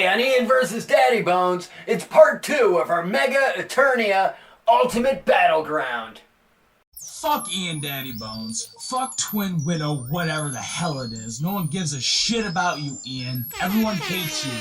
Today on Ian vs. Daddybones, it's part 2 of our Mega Eternia Ultimate Battleground. Fuck Ian Daddybones. Fuck Twin Widow, whatever the hell it is. No one gives a shit about you, Ian. Everyone hates you.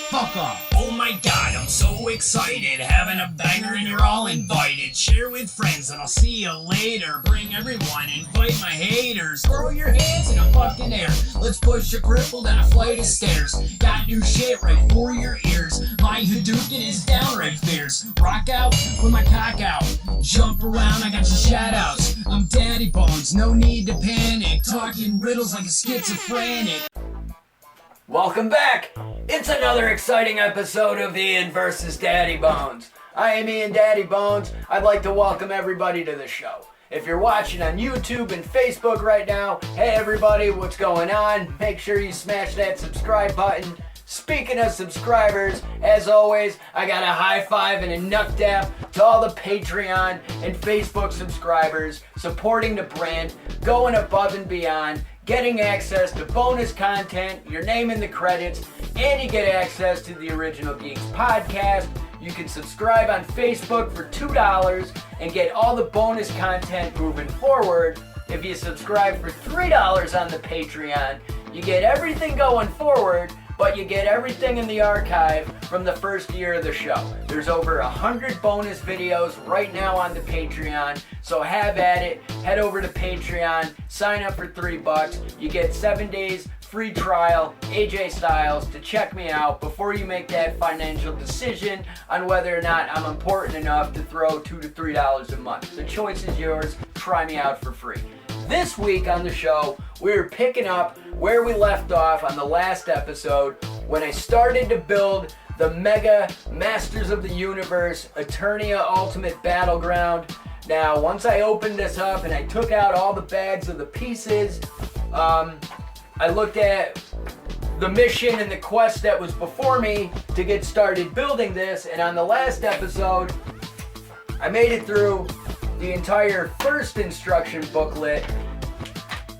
Fuck off. Oh my god, I'm so excited. Having a banger and you're all invited. Share with friends and I'll see you later. Bring everyone, invite my haters. Throw your hands in the fucking air. Let's push a cripple down a flight of stairs. Got new shit right for your ears. My Hadouken is downright fierce. Rock out with my cock out. Jump around, I got your shout outs. I'm Daddybones, no need to panic. Talking riddles like a schizophrenic. Welcome back! It's another exciting episode of Ian vs. Daddybones. I am Ian Daddybones. I'd like to welcome everybody to the show. If you're watching on YouTube and Facebook right now, hey everybody, what's going on? Make sure you smash that subscribe button. Speaking of subscribers, as always, I got a high five and a knuck dap to all the Patreon and Facebook subscribers supporting the brand, going above and beyond, getting access to bonus content, your name in the credits, and you get access to the Original Geeks podcast. You can subscribe on Facebook for $2 and get all the bonus content moving forward. If you subscribe for $3 on the Patreon, you get everything going forward, but you get everything in the archive from the first year of the show. There's over 100 bonus videos right now on the Patreon, so have at it. Head over to Patreon, sign up for $3. You get 7 days free trial, AJ Styles, to check me out before you make that financial decision on whether or not I'm important enough to throw $2 to $3 a month. The choice is yours. Try me out for free. This week on the show, we're picking up where we left off on the last episode when I started to build the Mega Masters of the Universe Eternia Ultimate Battleground. Now, once I opened this up and I took out all the bags of the pieces, I looked at the mission and the quest that was before me to get started building this, and on the last episode, I made it through the entire first instruction booklet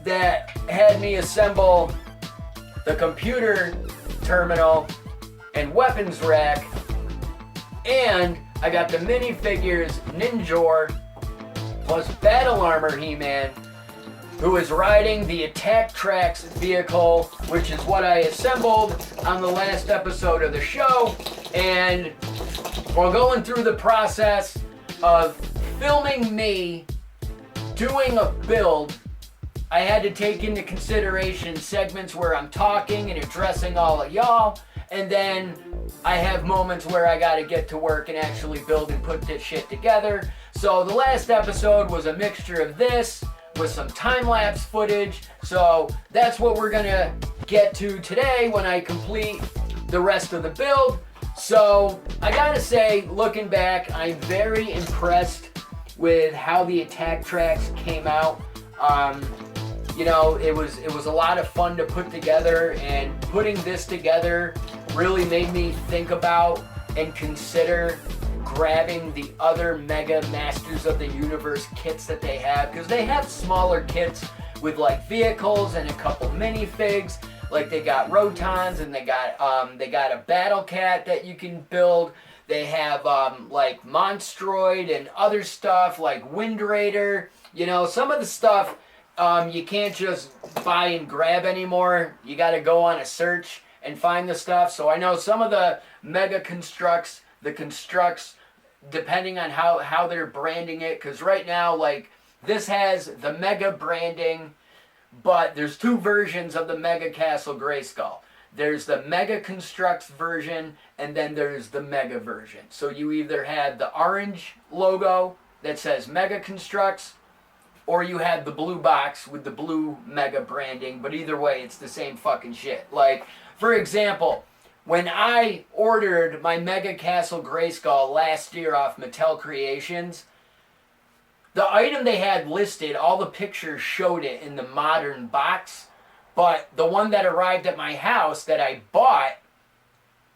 that had me assemble the computer terminal and weapons rack, and I got the minifigures Ninjor plus Battle Armor He-Man, who is riding the Attack Tracks vehicle, which is what I assembled on the last episode of the show. And while going through the process of filming me doing a build, I had to take into consideration segments where I'm talking and addressing all of y'all, and then I have moments where I gotta get to work and actually build and put this shit together. So the last episode was a mixture of this with some time-lapse footage, so that's what we're gonna get to today when I complete the rest of the build. So I gotta say, looking back, I'm very impressed with how the attack tracks came out. You know, it was a lot of fun to put together, and putting this together really made me think about and consider grabbing the other Mega Masters of the Universe kits that they have, because they have smaller kits with like vehicles and a couple minifigs. Like they got Rotons, and they got a Battle Cat that you can build. They have like Monstroid and other stuff like Wind Raider. You know, some of the stuff you can't just buy and grab anymore. You got to go on a search and find the stuff. So I know some of the Mega Constructs, depending on how they're branding it, because right now, like, this has the Mega branding, but there's two versions of the Mega Castle Grayskull. There's the Mega Constructs version, and then there's the Mega version. So you either had the orange logo that says Mega Constructs, or you had the blue box with the blue Mega branding, but either way, it's the same fucking shit. Like, for example, when I ordered my Mega Castle Grayskull last year off Mattel Creations, the item they had listed, all the pictures showed it in the modern box, but the one that arrived at my house that I bought,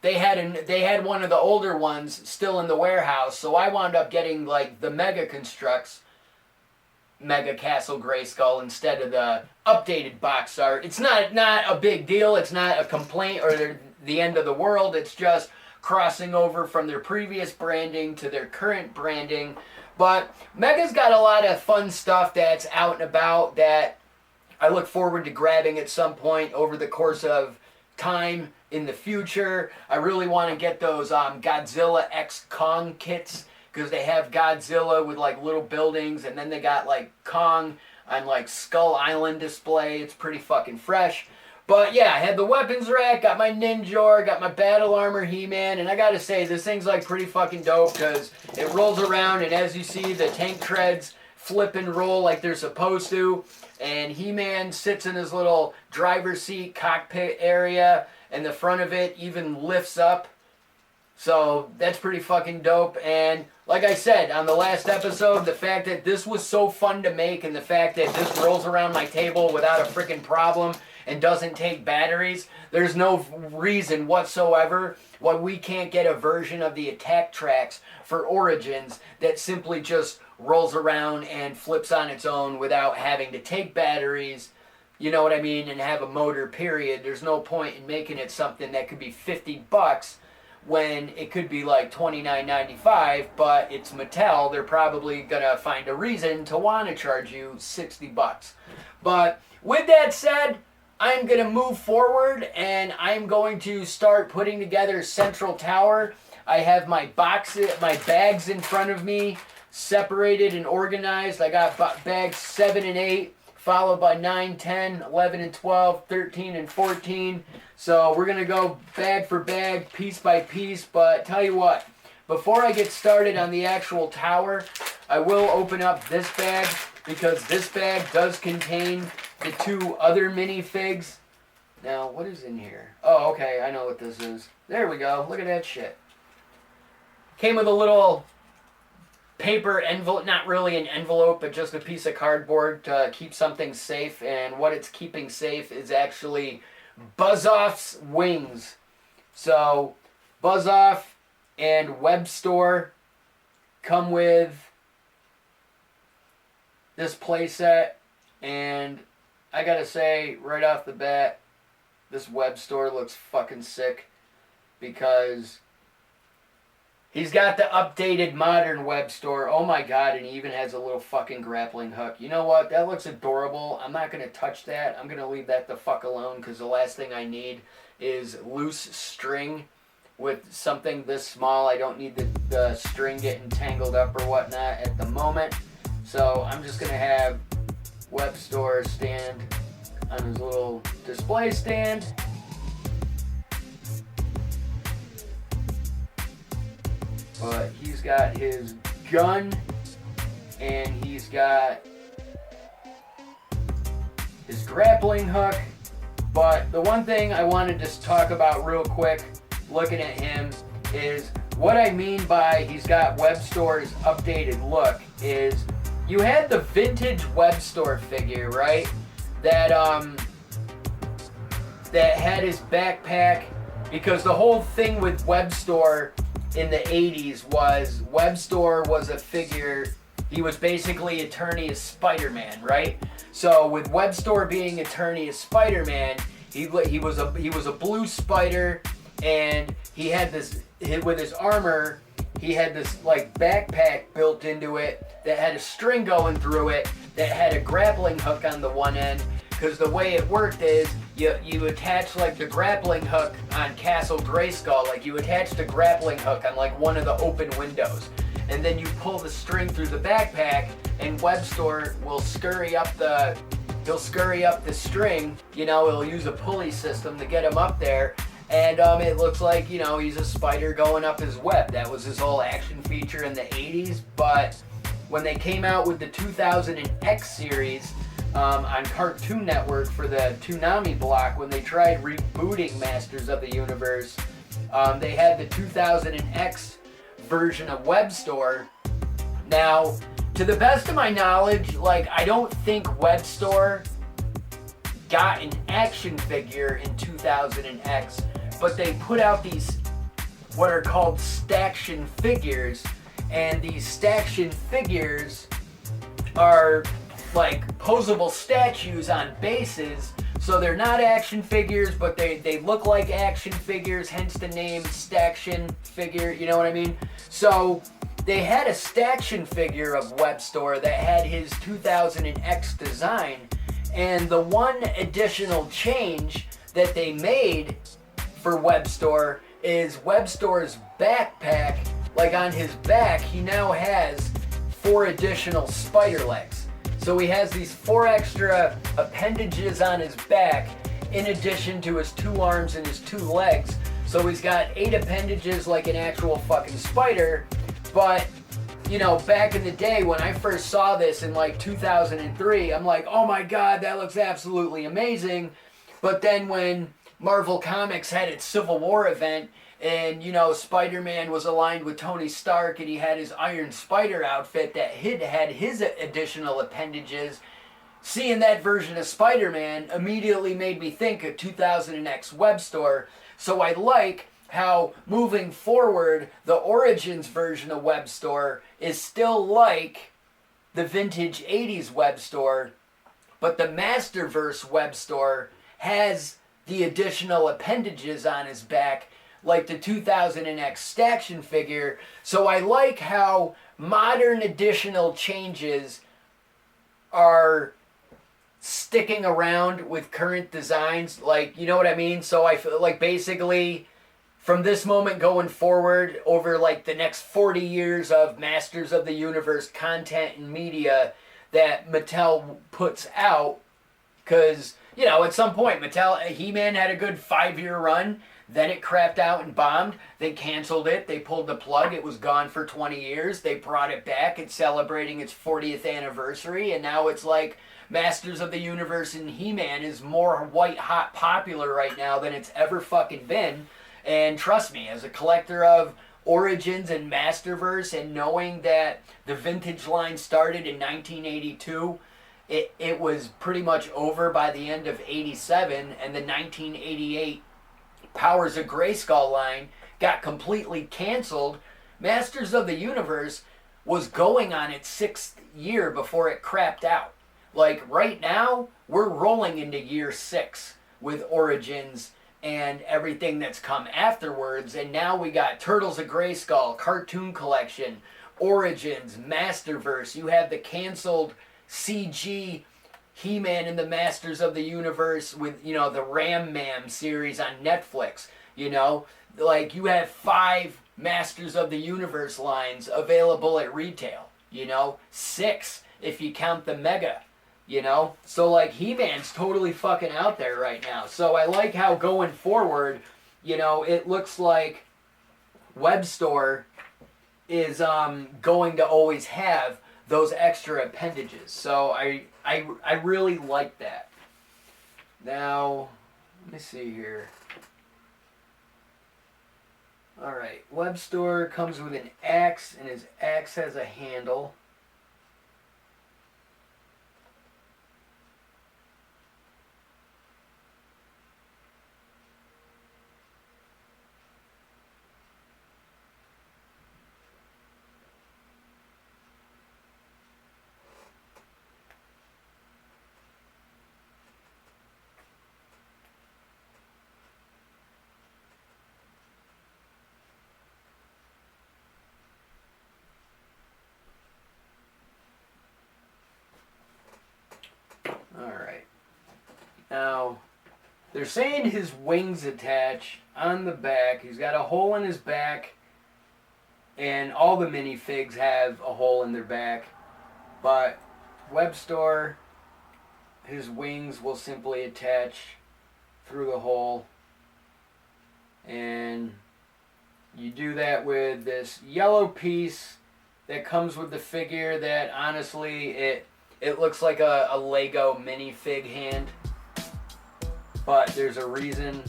they had one of the older ones still in the warehouse, so I wound up getting like the Mega Constructs Mega Castle Grayskull instead of the updated box art. It's not a big deal. It's not a complaint, or the end of the world. It's just crossing over from their previous branding to their current branding. But Mega's got a lot of fun stuff that's out and about that I look forward to grabbing at some point over the course of time in the future. I really want to get those Godzilla X Kong kits, because they have Godzilla with like little buildings, and then they got like Kong on like Skull Island display. It's pretty fucking fresh. But yeah, I had the weapons rack, got my Ninjor, got my battle armor He-Man, and I gotta say, this thing's like pretty fucking dope because it rolls around, and as you see, the tank treads flip and roll like they're supposed to, and He-Man sits in his little driver's seat cockpit area, and the front of it even lifts up. So that's pretty fucking dope. And like I said on the last episode, the fact that this was so fun to make, and the fact that this rolls around my table without a freaking problem and doesn't take batteries, there's no reason whatsoever why we can't get a version of the Attack Tracks for Origins that simply just rolls around and flips on its own without having to take batteries, you know what I mean, and have a motor, period. There's no point in making it something that could be $50 when it could be like $29.95, but it's Mattel. They're probably gonna find a reason to want to charge you $60. But with that said, I'm going to move forward, and I'm going to start putting together Central Tower. I have my bags in front of me, separated and organized. I got bags 7 and 8, followed by 9, 10, 11 and 12, 13 and 14. So we're going to go bag for bag, piece by piece. But tell you what, before I get started on the actual tower, I will open up this bag, because this bag does contain the 2 other minifigs. Now, what is in here? Oh, okay, I know what this is. There we go. Look at that shit. Came with a little paper envelope, not really an envelope, but just a piece of cardboard to keep something safe. And what it's keeping safe is actually Buzz-Off's wings. So, Buzz-Off and Web Store come with this playset, and I gotta say, right off the bat, this Web Store looks fucking sick, because he's got the updated modern Web Store. Oh my god, and he even has a little fucking grappling hook. You know what? That looks adorable. I'm not gonna touch that. I'm gonna leave that the fuck alone, because the last thing I need is loose string with something this small. I don't need the string getting tangled up or whatnot at the moment. So I'm just going to have Web Store stand on his little display stand. But he's got his gun, and he's got his grappling hook. But the one thing I wanted to talk about real quick, looking at him, is what I mean by he's got Web Store's updated look is, you had the vintage Web Store figure, right? That had his backpack, because the whole thing with Web Store in the 80s was Web Store was a figure, he was basically Eternia's Spider-Man, right? So with Web Store being Eternia's Spider-Man, he was a blue spider, and he had this, with his armor, he had this like backpack built into it that had a string going through it that had a grappling hook on the one end, because the way it worked is you attach like the grappling hook on Castle Grayskull, like you attach the grappling hook on like one of the open windows, and then you pull the string through the backpack, and Web Store will scurry up the string, you know, it'll use a pulley system to get him up there. And it looks like, you know, he's a spider going up his web. That was his whole action feature in the 80s. But when they came out with the 2000X series on Cartoon Network for the Toonami block, when they tried rebooting Masters of the Universe, they had the 2000X version of Web Store. Now, to the best of my knowledge, like, I don't think Web Store got an action figure in 2000X, but they put out these what are called staction figures, and these staction figures are like posable statues on bases, So they're not action figures, but they look like action figures, hence the name Staction figure, you know what I mean? So they had a Staction figure of Webstore that had his 2000X design, and the one additional change that they made for Webstore is Webstore's backpack, like on his back, he now has 4 additional spider legs. So he has these 4 extra appendages on his back in addition to his 2 arms and his 2 legs. So he's got 8 appendages like an actual fucking spider. But, you know, back in the day when I first saw this in like 2003, I'm like, oh my god, that looks absolutely amazing. But then when Marvel Comics had its Civil War event, and, you know, Spider-Man was aligned with Tony Stark, and he had his Iron Spider outfit that had his additional appendages. Seeing that version of Spider-Man immediately made me think of 2000X Webstore. So I like how, moving forward, the Origins version of Webstore is still like the vintage 80s Webstore, but the Masterverse Webstore has the additional appendages on his back, like the 2000X Staction figure. So I like how modern additional changes are sticking around with current designs. Like, you know what I mean? So I feel like basically from this moment going forward, over like the next 40 years of Masters of the Universe content and media that Mattel puts out, because, you know, at some point Mattel, He-Man had a good 5-year run. Then it crapped out and bombed. They canceled it. They pulled the plug. It was gone for 20 years. They brought it back. It's celebrating its 40th anniversary. And now it's like Masters of the Universe and He-Man is more white hot popular right now than it's ever fucking been. And trust me, as a collector of Origins and Masterverse, and knowing that the vintage line started in 1982, it was pretty much over by the end of 87, and the 1988 Powers of Grayskull line got completely canceled. Masters of the Universe was going on its 6th year before it crapped out. Like, right now, we're rolling into year 6 with Origins and everything that's come afterwards, and now we got Turtles of Grayskull, Cartoon Collection, Origins, Masterverse. You have the canceled CG He-Man and the Masters of the Universe with, you know, the Ram Man series on Netflix, you know? Like, you have 5 Masters of the Universe lines available at retail, you know? 6 if you count the Mega, you know? So, like, He-Man's totally fucking out there right now. So I like how going forward, you know, it looks like Webstore is going to always have those extra appendages. So I really like that. Now, let me see here. Alright, Webstore comes with an axe, and his axe has a handle. Alright. Now, they're saying his wings attach on the back. He's got a hole in his back, and all the minifigs have a hole in their back. But Webstore, his wings will simply attach through the hole. And you do that with this yellow piece that comes with the figure that, honestly, it looks like a Lego minifig hand. But there's a reason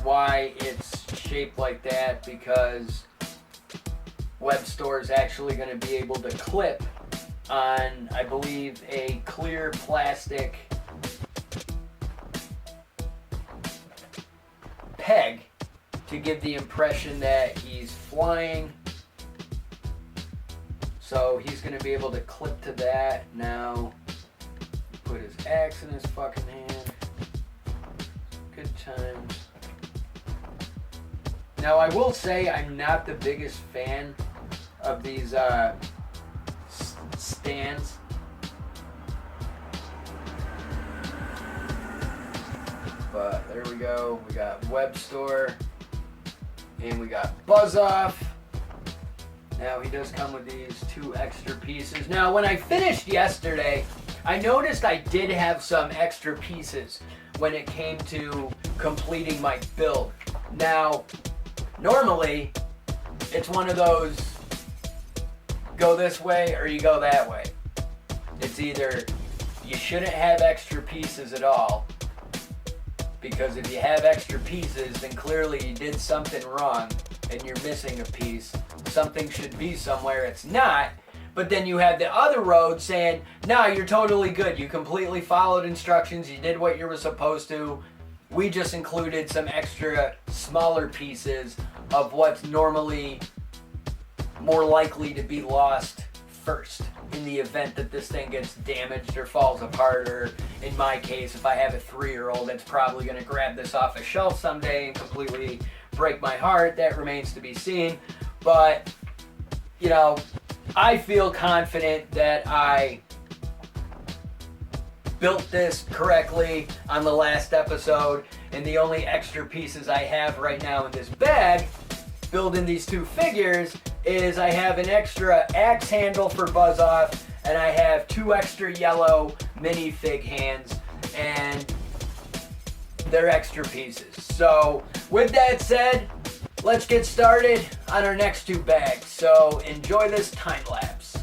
why it's shaped like that, because Webstore is actually going to be able to clip on, I believe, a clear plastic peg to give the impression that he's flying. So he's going to be able to clip to that. Now, put his axe in his fucking hand. times. Now, I will say I'm not the biggest fan of these stands. But there we go. We got Web Store. And we got Buzz Off. Now, he does come with these 2 extra pieces. Now, when I finished yesterday, I noticed I did have some extra pieces when it came to completing my build. Now, normally, it's one of those go this way or you go that way. It's either you shouldn't have extra pieces at all, because if you have extra pieces, then clearly you did something wrong and you're missing a piece. Something should be somewhere it's not. But then you have the other road saying, no, you're totally good. You completely followed instructions. You did what you were supposed to. We just included some extra smaller pieces of what's normally more likely to be lost first in the event that this thing gets damaged or falls apart, or in my case, if I have a 3-year-old that's probably going to grab this off a shelf someday and completely break my heart. That remains to be seen. But, you know, I feel confident that I built this correctly on the last episode, and the only extra pieces I have right now in this bag, building these 2 figures, is I have an extra axe handle for Buzz Off, and I have 2 extra yellow minifig hands, and they're extra pieces. So, with that said, let's get started on our next 2 bags. So, enjoy this time lapse.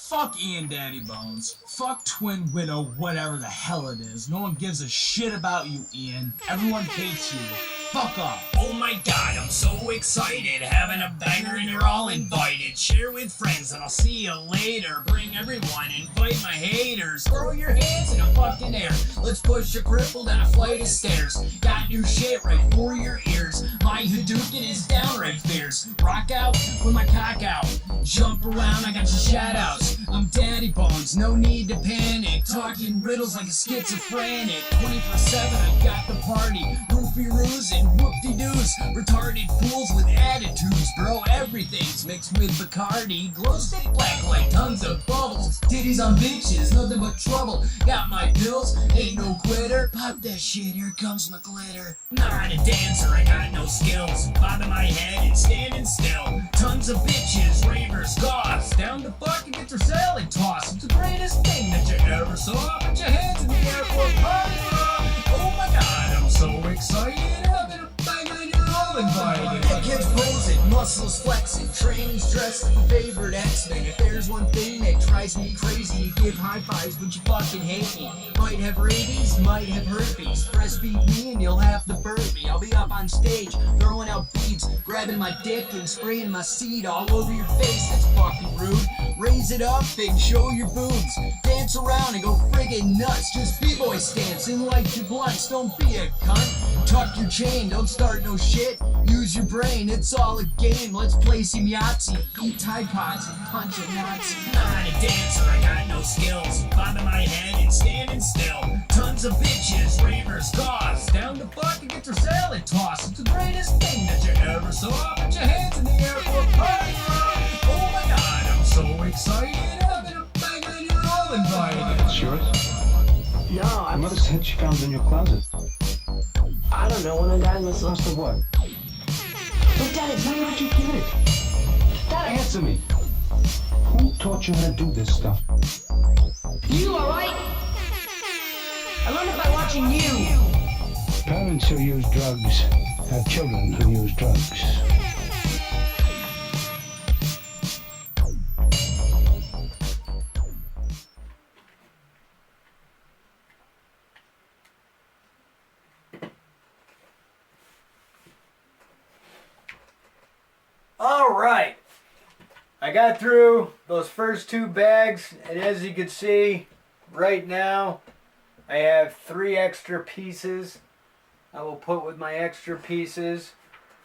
Fuck Ian Daddybones. Fuck Twin Widow, whatever the hell it is. No one gives a shit about you, Ian. Everyone hates you. Fuck off. Oh my god, I'm so excited, having a banger and you're all invited. Share with friends and I'll see you later. Bring everyone, invite my haters. Throw your hands in the fucking air. Let's push a cripple down a flight of stairs. Got new shit right for your ears. My Hadouken is downright fierce. Rock out with my cock out. Jump around, I got your shout outs. I'm Daddybones, no need to panic. Talking riddles like a schizophrenic. 24/7, I got the party. Roofie-roos and whoop-de-doos. Retarded fools with attitudes, bro. Everything's mixed with Bacardi. Glow stick black like tons of bubbles. Titties on bitches, nothing but trouble. Got my pills, ain't no quitter. Pop that shit, here comes my glitter. Not a dancer, I got no skills. Bobbing my head and standing still. Tons of bitches, ravers, goths. Down to fucking get your salad tossed. It's the greatest thing that you ever saw. Put your hands in the air for a party rock. Oh my god, I'm so excited. Having a bang and you're all invited. That kid's posing, muscles flexing. Training's dressed like a favorite X-Men. If there's one thing that drives me crazy, you give high fives, but you fucking hate me. Might have rabies, might have herpes. Breastfeed me and you'll have to burp me. I'll be up on stage, throwing out beads, grabbing my dick and spraying my seed all over your face. That's fucking rude. Raise it up and show your boobs. Dance around and go friggin' nuts. Just b-boy stance and light your blunts. Don't be a cunt. Tuck your chain, don't start no shit. Use your brain, it's all a game. Let's play some Yahtzee, eat Tide Pods and punch a Nazi. Not a dancer, I got no skills. Bobbing my head and standing still. Tons of bitches, ravers, goths. Down to fucking get your salad tossed. It's the greatest thing that you ever saw. Put your hands in the air for a party rock. Oh my god, I'm so excited. Having a bang and you're all invited. It's yours? No, My mother said she found it in your closet. I don't know when the guy was Lost of what? But Daddy, Why would you give it? Daddy, Answer me. Who taught you how to do this stuff? you alright? I learned it by watching you. Parents who use drugs have children who use drugs. All right, I got through those first two bags, and as you can see right now, I have 3 extra pieces. I will put with my extra pieces.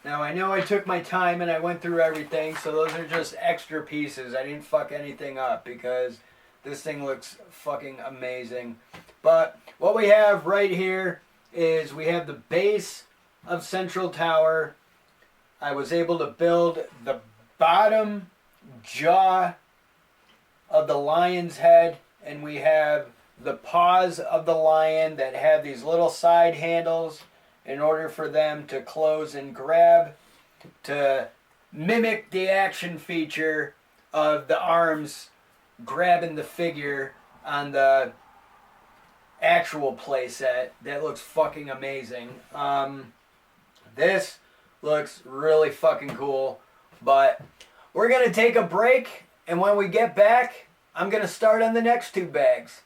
Now I know I took my time and I went through everything, so those are just extra pieces. I didn't fuck anything up because this thing looks fucking amazing. But what we have right here is we have the base of Central Tower. I was able to build the bottom jaw of the lion's head, and we have the paws of the lion that have these little side handles in order for them to close and grab to mimic the action feature of the arms grabbing the figure on the actual playset. That looks fucking amazing. This looks really fucking cool, but we're gonna take a break, and when we get back, I'm gonna start on the next 2 bags.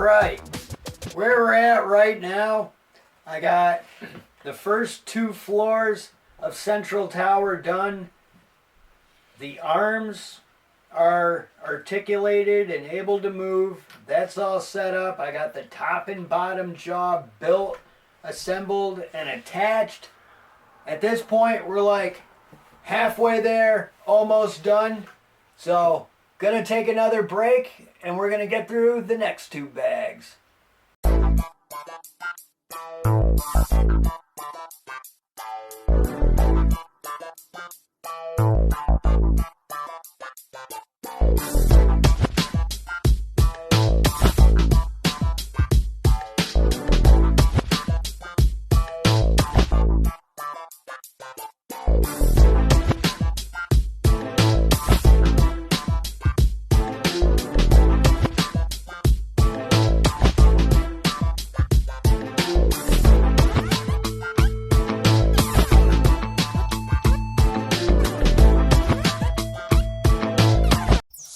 Alright, where we're at right now, I got the first 2 floors of Central Tower done. The arms are articulated and able to move. That's all set up. I got the top and bottom jaw built, assembled, and attached. At this point, we're like halfway there, almost done. So, gonna take another break, and we're gonna get through the next 2 bags.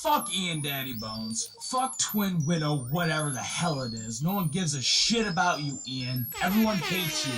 Fuck Ian Daddybones. Fuck Twin Widow, whatever the hell it is. No one gives a shit about you, Ian. Everyone hates you.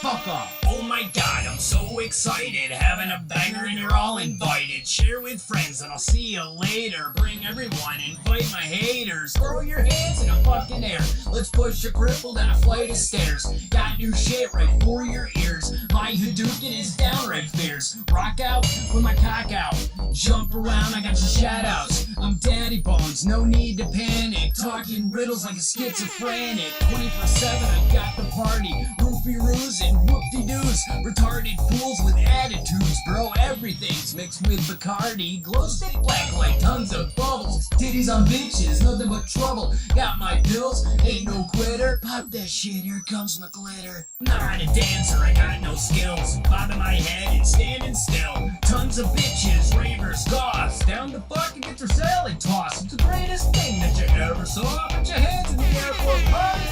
Fuck off. Oh my god, I'm so excited, having a banger and you're all invited. Share with friends and I'll see you later. Bring everyone, invite my haters. Throw your hands in the fucking air. Let's push a cripple down a flight of stairs. Got new shit right for your ears. My Hadouken is downright fierce. Rock out with my cock out. Jump around, I got your shout outs. I'm Daddybones, no need to panic. Talking riddles like a schizophrenic. 24/7, I got the party. Roofie roos and whoop-de-doos. Retarded fools with attitudes, bro. Everything's mixed with Bacardi. Glow stick black like tons of bubbles. Titties on bitches, nothing but trouble. Got my pills, ain't no quitter. Pop that shit, here comes my glitter. Not a dancer, I got no skills. Bobbing my head and standing still. Tons of bitches, ravers, goths. Down the fuck and get your salad tossed. It's the greatest thing that you ever saw. Put your hands in the air for a party.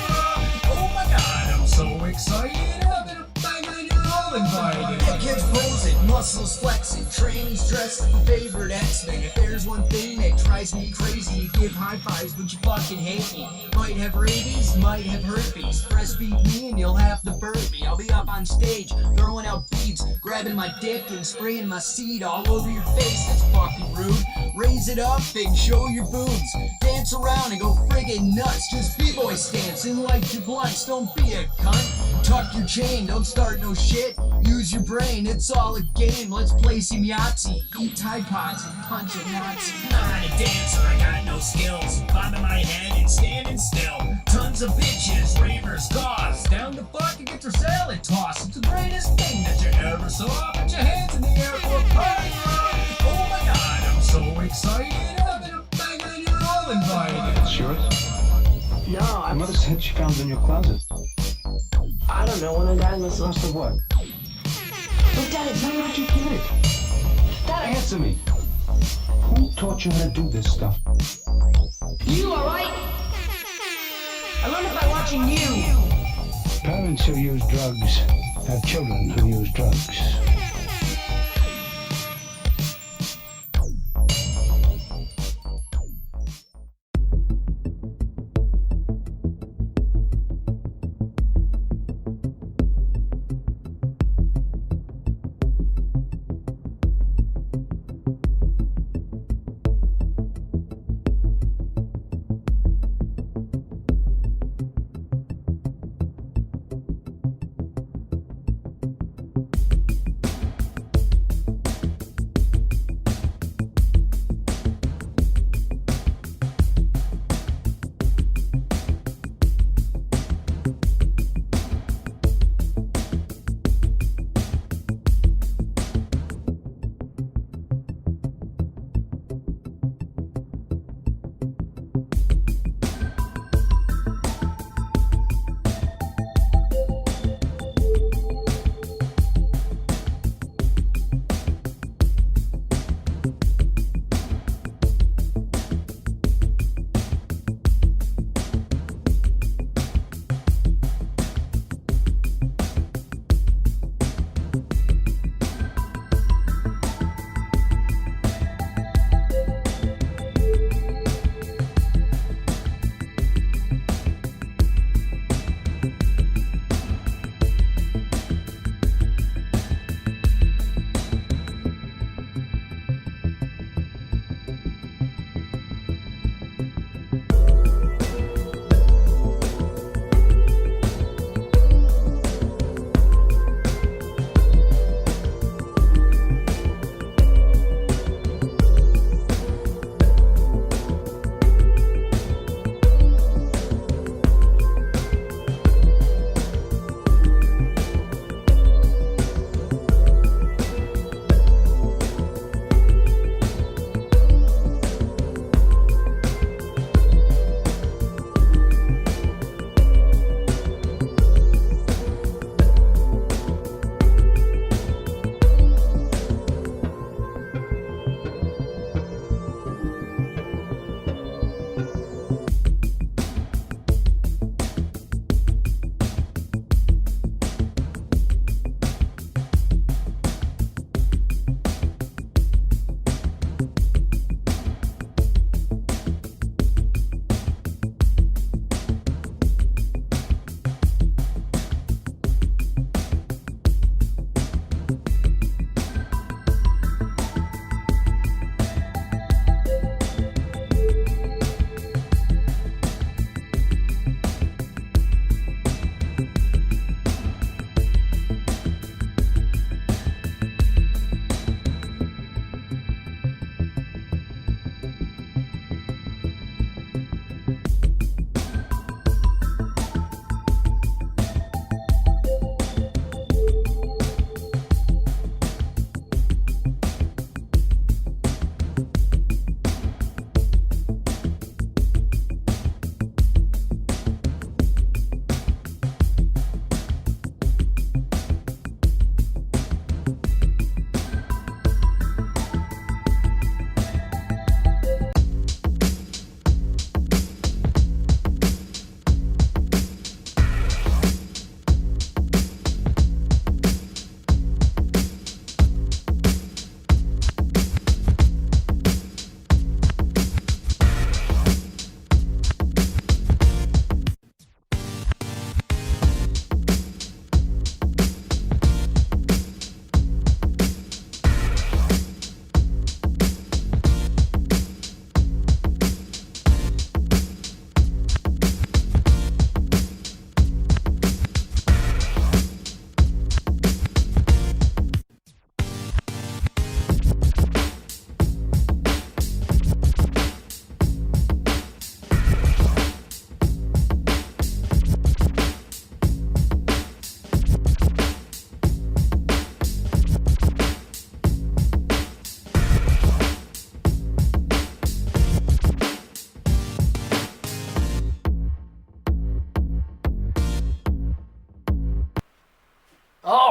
Oh my god, I'm so excited. Having a bang and you're all invited. Get kids posing, muscles flexing, trannies dressed like your favorite X-Men. If there's one thing that drives me crazy, you give high fives but you fucking hate me. Might have rabies, might have herpes. Breastfeed me and you'll have to burp me. I'll be up on stage, throwing out beads, grabbing my dick and spraying my seed all over your face. That's fucking rude. Raise it up and show your boobs. Dance around and go friggin' nuts. Just b-boy stance and light your blunts. Don't be a cunt. Tuck your chain, don't start no shit. Use your brain, it's all a game. Let's play some Yahtzee, eat Tide Pods and punch a Nazi. Not a dancer, I got no skills. Bobbing my head and standing still. Tons of bitches, ravers, goths. Down the fuck and get your salad tossed. It's the greatest thing that you ever saw. Put your hands in the air for a party. Oh my god, I'm so excited. Having a bang and you're all invited. It's yours? No, My mother said she found it in your closet. I don't know. When I died, must have. Closet of what? But Dad, it's Why not don't you get it? Dad, Answer me. Who taught you how to do this stuff? you alright? I learned it by watching you. Parents who use drugs have children who use drugs.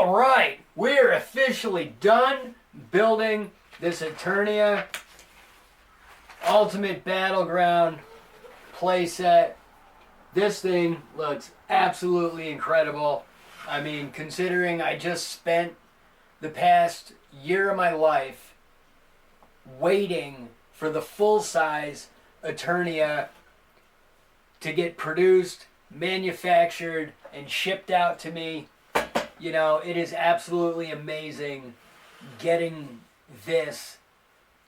All right, we're officially done building this Eternia Ultimate Battleground playset. This thing looks absolutely incredible. I mean, considering I just spent the past year of my life waiting for the full-size Eternia to get produced, manufactured, and shipped out to me. You know, it is absolutely amazing getting this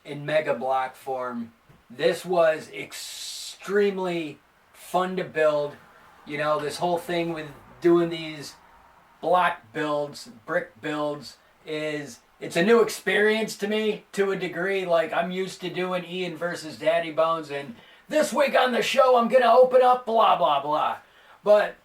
in Mega Block form. This was extremely fun to build. You know, this whole thing with doing these block builds, brick builds, it's a new experience to me to a degree. Like, I'm used to doing Ian versus Daddybones, and this week on the show I'm gonna open up blah blah blah. But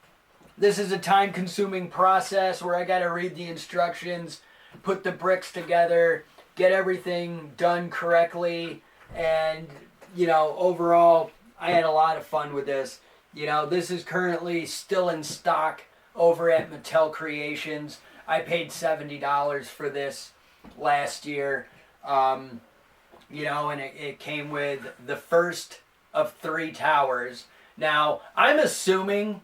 this is a time-consuming process where I gotta read the instructions, put the bricks together, get everything done correctly, and, you know, overall, I had a lot of fun with this. You know, this is currently still in stock over at Mattel Creations. I paid $70 for this last year. You know, and it came with the first of 3 towers. Now, I'm assuming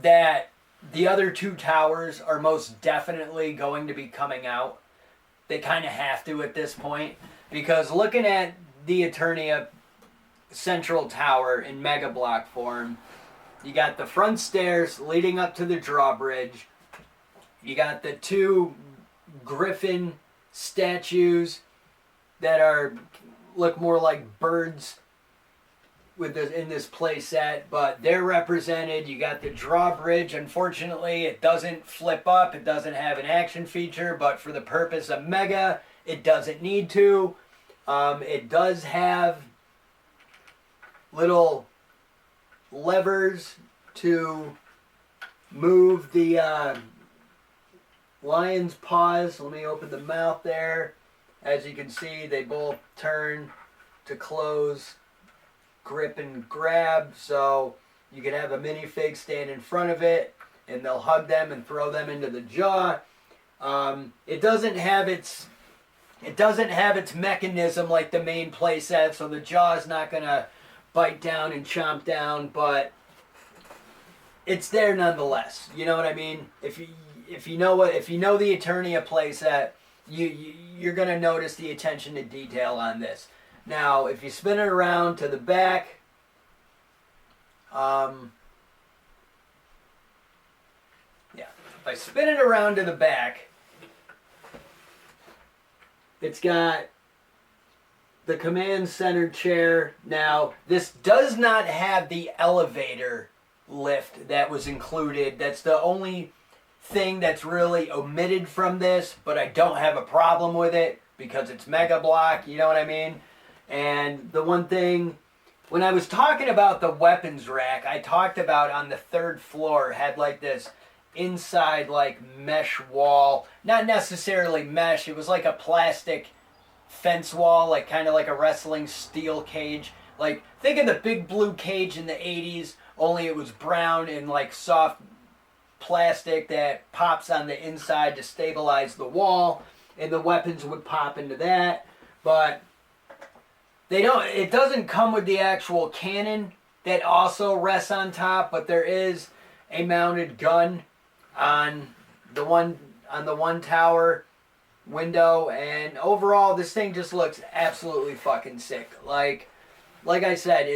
that the other 2 towers are most definitely going to be coming out. They kind of have to at this point, because looking at the Eternia Central Tower in Mega Block form, you got the front stairs leading up to the drawbridge. You got the 2 griffin statues that look more like birds in this play set, but they're represented. You got the drawbridge. Unfortunately, it doesn't flip up. It doesn't have an action feature, but for the purpose of Mega, it doesn't need to. It does have little levers to move the lion's paws. Let me open the mouth there. As you can see, they both turn to close, grip and grab, so you can have a minifig stand in front of it and they'll hug them and throw them into the jaw. It doesn't have its mechanism like the main playset, so the jaw is not gonna bite down and chomp down, but it's there nonetheless. You know what I mean? If you know the Eternia playset, you're gonna notice the attention to detail on this. Now, if you spin it around to the back, if I spin it around to the back, it's got the command center chair. Now, this does not have the elevator lift that was included. That's the only thing that's really omitted from this, but I don't have a problem with it because it's Mega Block, you know what I mean? And the one thing, when I was talking about the weapons rack, I talked about on the 3rd floor had like this inside like mesh wall. Not necessarily mesh, it was like a plastic fence wall, like kind of like a wrestling steel cage. Like, think of the big blue cage in the 80s, only it was brown and like soft plastic that pops on the inside to stabilize the wall, and the weapons would pop into that. But it doesn't come with the actual cannon that also rests on top, but there is a mounted gun on the one tower window, and overall this thing just looks absolutely fucking sick. Like I said,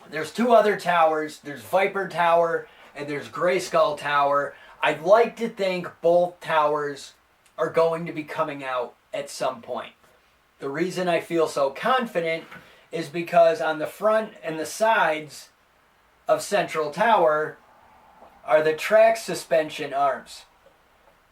there's 2 other towers. There's Viper Tower and there's Grayskull Tower. I'd like to think both towers are going to be coming out at some point. The reason I feel so confident is because on the front and the sides of Central Tower are the track suspension arms.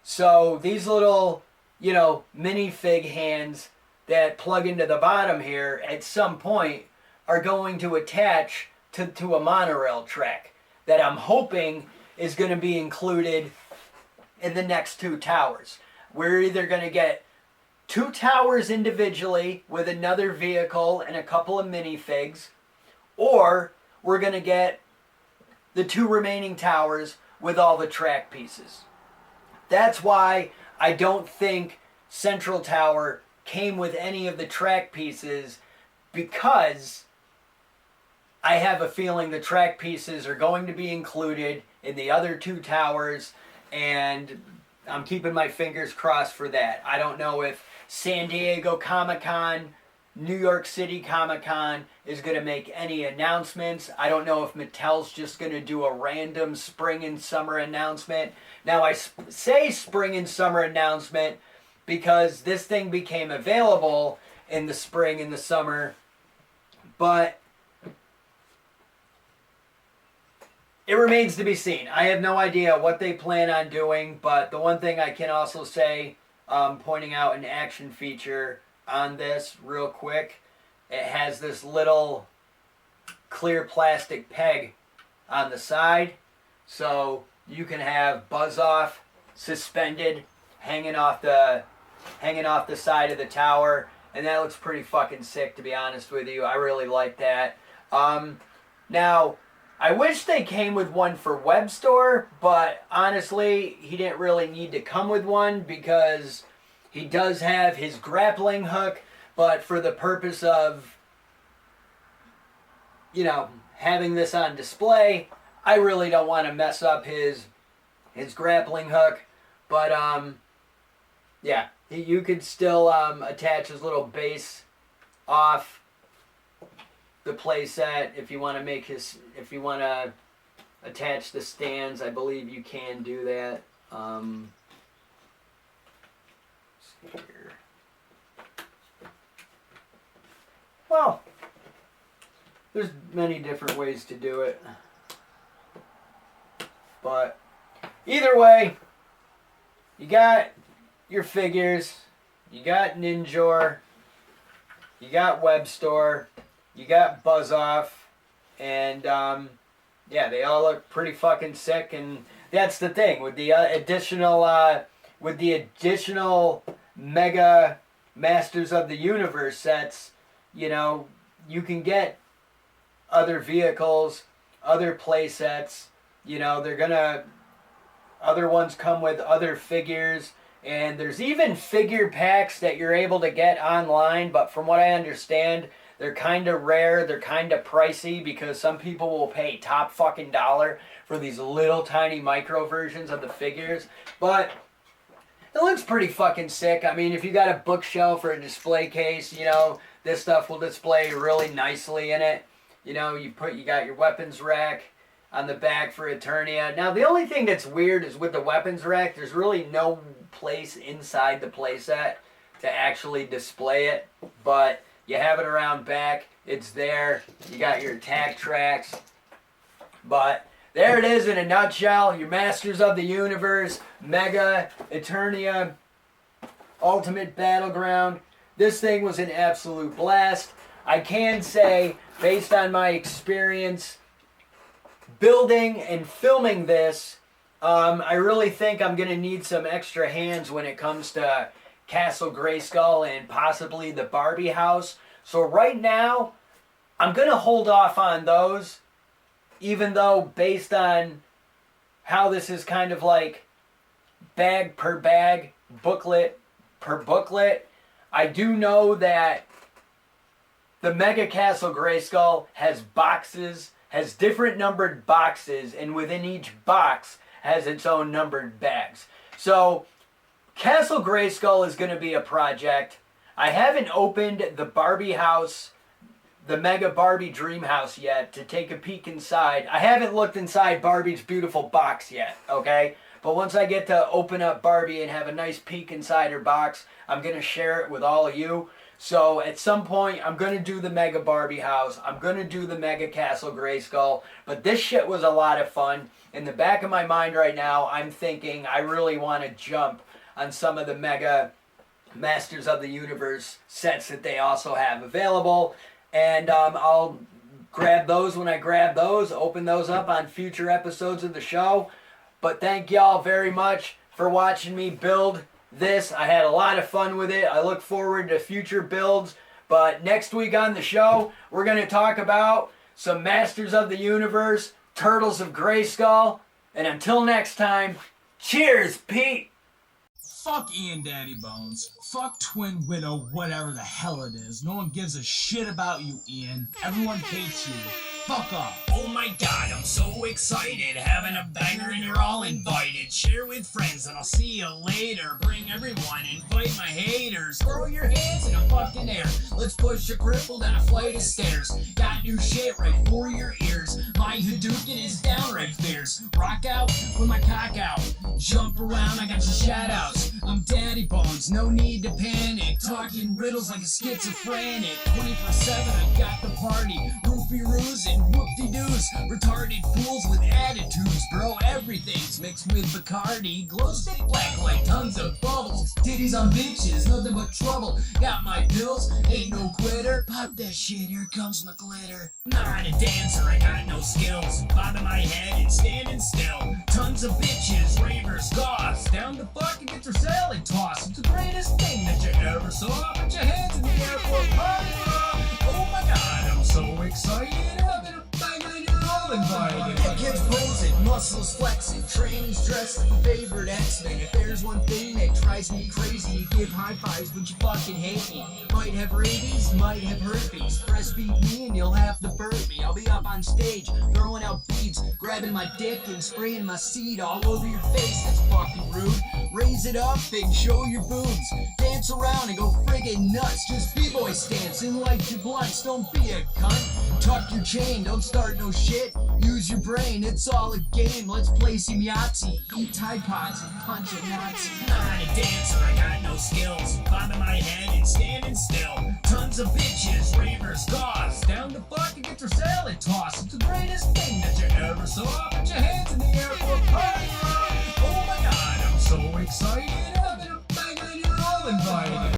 So these little, minifig hands that plug into the bottom here at some point are going to attach to a monorail track that I'm hoping is going to be included in the next 2 towers. We're either going to get 2 towers individually with another vehicle and a couple of minifigs, or we're going to get the 2 remaining towers with all the track pieces. That's why I don't think Central Tower came with any of the track pieces, because I have a feeling the track pieces are going to be included in the other two towers, and I'm keeping my fingers crossed for that. I don't know if San Diego Comic-Con, New York City Comic-Con is going to make any announcements. I don't know if Mattel's just going to do a random spring and summer announcement. Now, I say spring and summer announcement because this thing became available in the spring and the summer, but it remains to be seen. I have no idea what they plan on doing, but the one thing I can also say, pointing out an action feature on this real quick, it has this little clear plastic peg on the side, so you can have Buzz Off suspended, hanging off the side of the tower, and that looks pretty fucking sick, to be honest with you. I really like that. Now, I wish they came with one for Web Store, but honestly, he didn't really need to come with one because he does have his grappling hook, but for the purpose of, you know, having this on display, I really don't want to mess up his grappling hook. But, yeah, you could still attach his little base off the playset if you want to attach the stands. I believe you can do that. Here. Well, there's many different ways to do it, but either way, you got your figures, you got Ninjor, you got Web Store, you got Buzz Off, and yeah, they all look pretty fucking sick. And that's the thing with the additional Mega Masters of the Universe sets. You know, you can get other vehicles, other play sets. You know, other ones come with other figures, and there's even figure packs that you're able to get online, but from what I understand, they're kind of rare, they're kind of pricey, because some people will pay top fucking dollar for these little tiny micro versions of the figures. But it looks pretty fucking sick. I mean, if you got a bookshelf or a display case, you know, this stuff will display really nicely in it. You know, you got your weapons rack on the back for Eternia. Now, the only thing that's weird is with the weapons rack, there's really no place inside the playset to actually display it, but you have it around back. It's there. You got your attack tracks. But there it is in a nutshell. Your Masters of the Universe, Mega, Eternia, Ultimate Battleground. This thing was an absolute blast. I can say, based on my experience building and filming this, I really think I'm going to need some extra hands when it comes to Castle Grayskull and possibly the Barbie house. So right now, I'm going to hold off on those, even though based on how this is kind of like bag per bag, booklet per booklet, I do know that the Mega Castle Grayskull has boxes, has different numbered boxes, and within each box has its own numbered bags. So Castle Grayskull is going to be a project. I haven't opened the Barbie house, the Mega Barbie Dream House yet to take a peek inside. I haven't looked inside Barbie's beautiful box yet, okay? But once I get to open up Barbie and have a nice peek inside her box, I'm going to share it with all of you. So at some point, I'm going to do the Mega Barbie house. I'm going to do the Mega Castle Grayskull. But this shit was a lot of fun. In the back of my mind right now, I'm thinking I really want to jump on some of the Mega Masters of the Universe sets that they also have available. And I'll grab those when I grab those, open those up on future episodes of the show. But thank y'all very much for watching me build this. I had a lot of fun with it. I look forward to future builds. But next week on the show, we're going to talk about some Masters of the Universe, Turtles of Grayskull. And until next time, cheers, Pete! Fuck Ian Daddybones. Fuck Twin Widow, whatever the hell it is. No one gives a shit about you, Ian. Everyone hates you. Fuck off. Oh my god, I'm so excited. Having a banger and you're all invited. Share with friends and I'll see you later. Bring everyone, invite my haters. Throw your hands in the fucking air. Let's push a cripple down a flight of stairs. Got new shit right for your ears. My Hadouken is downright fierce. Rock out with my cock out. Jump around, I got your shout outs. I'm Daddybones, no need to panic. Talking riddles like a schizophrenic. 24/7, I got the party. Roofie roos and whoop-de-doos. Retarded fools with attitudes, bro. Everything's mixed with Bacardi. Glow stick black like tons of bubbles. Titties on bitches, nothing but trouble. Got my pills, ain't no quitter. Pop that shit, here comes my glitter. Not a dancer, I got no skills. Bobbing my head and standing still. Tons of bitches, ravers, goths. Down to fucking get your salad tossed. It's the greatest thing that you ever saw. Put your hands in the air for a party rock. Oh my god, I'm so excited. Having a bang and you're all invited. The kids posing, muscles flexing, trains dressed like your favorite X-Men. If there's one thing that drives me crazy, you give high fives but you fucking hate me. Might have rabies, might have herpes. Breastfeed me and you'll have to burp me. I'll be up on stage, throwing out beads, grabbing my dick and spraying my seed all over your face. That's fucking rude. Raise it up and show your boobs. Dance around and go friggin' nuts. Just b-boy stance and light your blunts. Don't be a cunt. Tuck your chain, don't start no shit. Use your brain, it's all a game. Let's play some Yahtzee, eat Tide Pods and punch a Nazi. Not a dancer, I got no skills. Bobbing my head and standing still. Tons of bitches, ravers, goths. Down to fucking get your salad tossed. It's the greatest thing that you ever saw. Put your hands in the air for a party rock. Oh my god, I'm so excited. Having a bang and you're all invited.